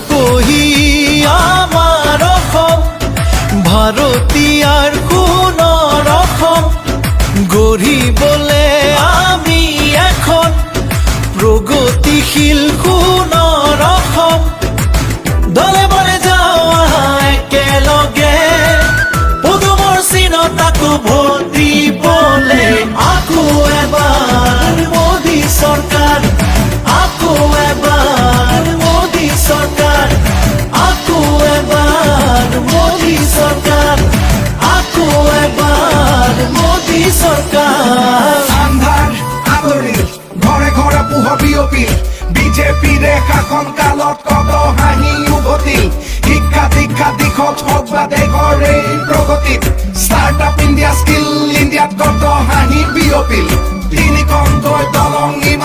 কহি আমাৰ অসম ভাৰতীয়াৰ সোণৰ অসম গঢ়িবলে আমি এখন প্ৰগতিশীল সোণৰ অসম দলে বলে যাওঁ আহা একেলগে পদুমৰ চিনত আকৌ ভোট দিবলে আকৌ এবাৰ মোদী চৰকাৰ আকৌ এবাৰ মোদী চৰকাৰ আকৌ এবাৰ মোদী চৰকাৰ আকৌ এবাৰ মোদী চৰকাৰ আন্ধাৰ আদৰি ঘৰে ঘৰে পোহ বিয়পি বিজেপিৰ শাসন কালত কত হাঁহি উভতিল শিক্ষা দীক্ষা দিশত হওক বা দেশৰ এই প্ৰগতিত ষ্টাৰ্ট আপ ইণ্ডিয়া স্কিল ইণ্ডিয়াত কত হাঁহি বিয়পিল তিনিখনকৈ দলং